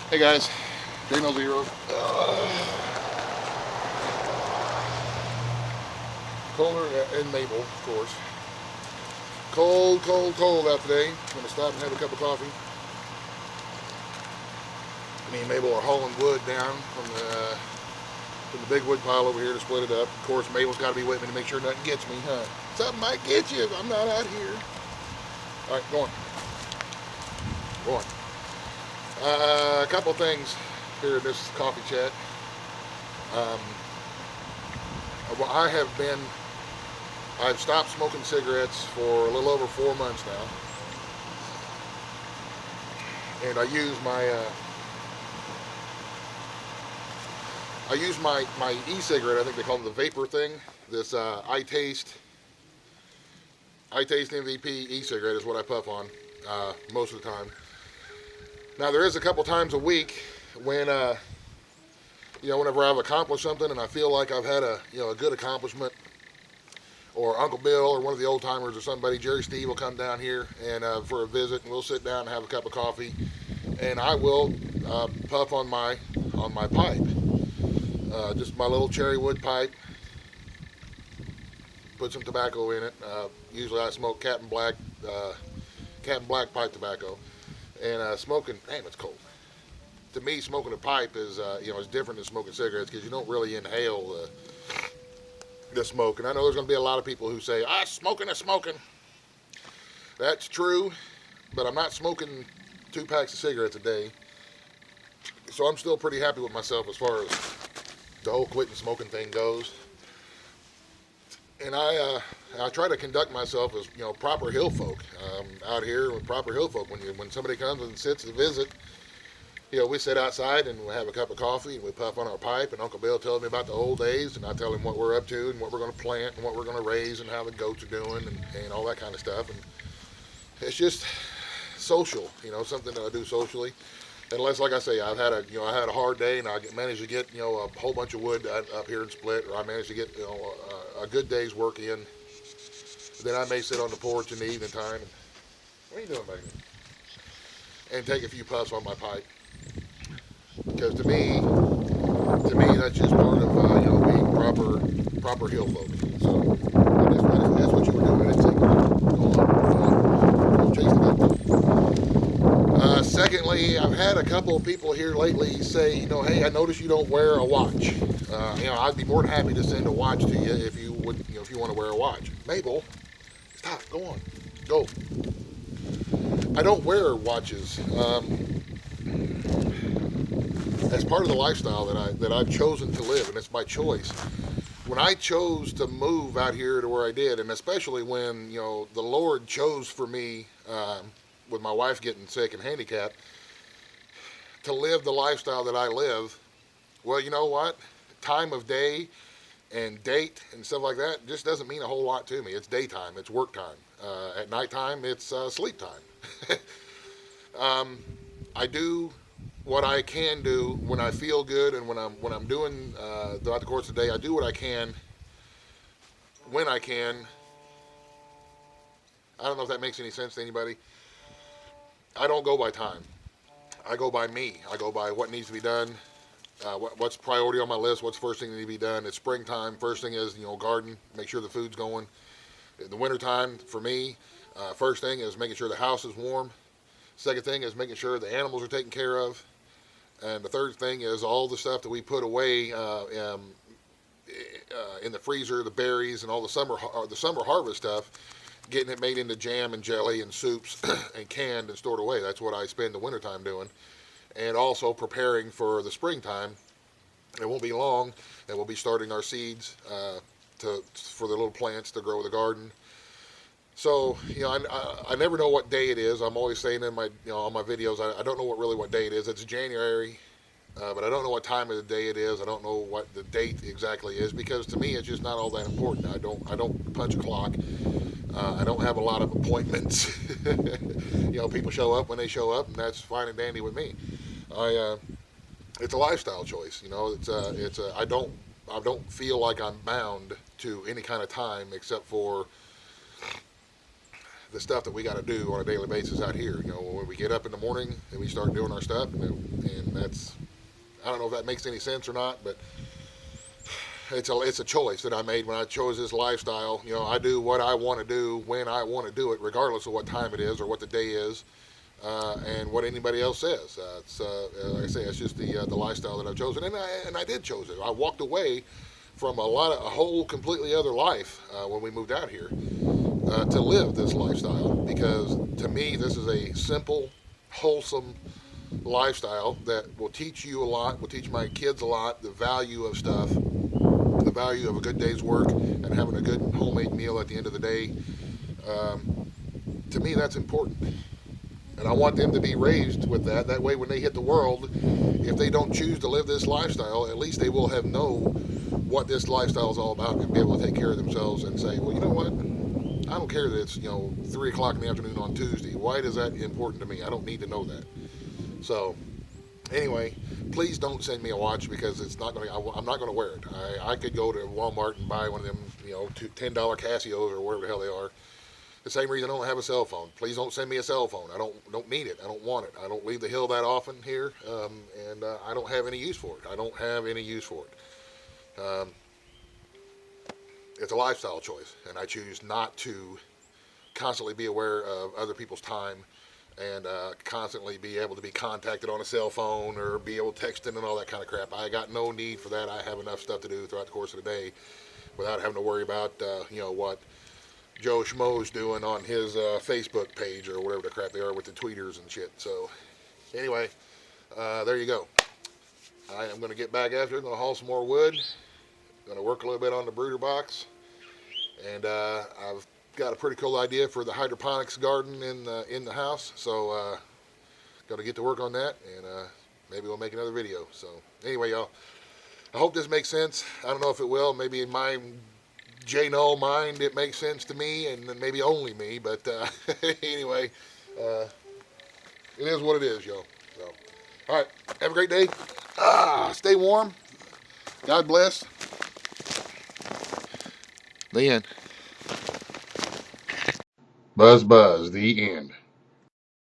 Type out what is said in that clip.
Hey guys, Daniel Zero. Colder and Mabel, of course. Cold, cold, cold out today. I'm gonna stop and have a cup of coffee. Me and Mabel are hauling wood down from the big wood pile over here to split it up. Of course, Mabel's got to be with me to make sure nothing gets me, huh? Something might get you if I'm not out here. All right, go on, go on. A couple of things here in this coffee chat. Um, well, I've stopped smoking cigarettes for a little over 4 months now, and I use my e-cigarette. I think they call it the vapor thing. This I taste MVP e-cigarette is what I puff on most of the time. Now there is a couple times a week when whenever I've accomplished something and I feel like I've had a good accomplishment, or Uncle Bill or one of the old timers or somebody, Jerry Steve will come down here and for a visit, and we'll sit down and have a cup of coffee, and I will puff on my pipe, just my little cherry wood pipe. Put some tobacco in it. Usually I smoke Captain Black pipe tobacco, and smoking. Damn, it's cold. To me, smoking a pipe is different than smoking cigarettes because you don't really inhale the smoke. And I know there's going to be a lot of people who say, smoking is smoking. That's true, but I'm not smoking 2 packs of cigarettes a day. So I'm still pretty happy with myself as far as the whole quitting smoking thing goes. And I try to conduct myself as proper hill folk out here with proper hill folk. When somebody comes and sits to visit, we sit outside and we have a cup of coffee and we puff on our pipe. And Uncle Bill tells me about the old days, and I tell him what we're up to and what we're going to plant and what we're going to raise and how the goats are doing and all that kind of stuff. And it's just social, something that I do socially. Unless, like I say, I had a hard day and I managed to get a whole bunch of wood up here and split, or I managed to get a good day's work in. Then I may sit on the porch in the evening time. And, what are you doing back there? And take a few puffs on my pipe, because to me that's just part of being proper hill folk. So that's what you were doing. It's like, go on, chase the goat. Secondly, I've had a couple of people here lately say, hey, I noticed you don't wear a watch. I'd be more than happy to send a watch to you if you would, if you want to wear a watch. Mabel, stop. Go on. Go. I don't wear watches. As part of the lifestyle that I've chosen to live, and it's my choice. When I chose to move out here to where I did, and especially when the Lord chose for me, with my wife getting sick and handicapped, to live the lifestyle that I live. Well, you know what? Time of day and date and stuff like that just doesn't mean a whole lot to me. It's daytime. It's work time. At nighttime, it's sleep time. I do what I can do when I feel good, and when I'm doing throughout the course of the day. I do what I can when I can. I don't know if that makes any sense to anybody. I don't go by time. I go by me. I go by what needs to be done. What's priority on my list? What's the first thing that needs to be done? It's springtime. First thing is garden. Make sure the food's going. In the wintertime, for me, first thing is making sure the house is warm. Second thing is making sure the animals are taken care of. And the third thing is all the stuff that we put away in the freezer, the berries and all the summer harvest stuff, getting it made into jam and jelly and soups and canned and stored away. That's what I spend the wintertime doing. And also preparing for the springtime. It won't be long, and we'll be starting our seeds for the little plants to grow in the garden. So I never know what day it is. I'm always saying in my on my videos, I don't know what day it is. It's January, but I don't know what time of the day it is. I don't know what the date exactly is, because to me it's just not all that important. I don't punch a clock. I don't have a lot of appointments. People show up when they show up, and that's fine and dandy with me. I It's a lifestyle choice. I don't feel like I'm bound to any kind of time except for the stuff that we got to do on a daily basis out here. You know, when we get up in the morning and we start doing our stuff, and that's, I don't know if that makes any sense or not, but it's a choice that I made when I chose this lifestyle. You know, I do what I want to do when I want to do it, regardless of what time it is or what the day is, and what anybody else says. Like I say, it's just the lifestyle that I've chosen, and I did choose it. I walked away from a whole completely other life when we moved out here to live this lifestyle, because to me this is a simple, wholesome lifestyle that will teach you a lot, will teach my kids a lot, the value of stuff, the value of a good day's work, and having a good homemade meal at the end of the day. To me, that's important. And I want them to be raised with that. That way, when they hit the world, if they don't choose to live this lifestyle, at least they will have know what this lifestyle is all about and be able to take care of themselves and say, well, you know what? I don't care that it's 3 o'clock in the afternoon on Tuesday. Why is that important to me? I don't need to know that. So anyway, please don't send me a watch, because it's not going. I'm not going to wear it. I could go to Walmart and buy one of them, $10 Casios or whatever the hell they are. The same reason I don't have a cell phone. Please don't send me a cell phone. I don't need it. I don't want it. I don't leave the hill that often here, and I don't have any use for it. I don't have any use for it. It's a lifestyle choice, and I choose not to constantly be aware of other people's time and constantly be able to be contacted on a cell phone or be able to text in and all that kind of crap. I got no need for that. I have enough stuff to do throughout the course of the day without having to worry about what Joe Schmo's doing on his Facebook page or whatever the crap they are with the tweeters and shit. So anyway, there you go. I am going to get back after it. I'm going to haul some more wood. Going to work a little bit on the brooder box, and I've got a pretty cool idea for the hydroponics garden in the house. So got to get to work on that, and maybe we'll make another video. So anyway, y'all, I hope this makes sense. I don't know if it will. Maybe in my J-Null mind it makes sense to me, and maybe only me. But anyway, it is what it is, y'all. So all right, have a great day. Stay warm. God bless. The end. Buzz, the end.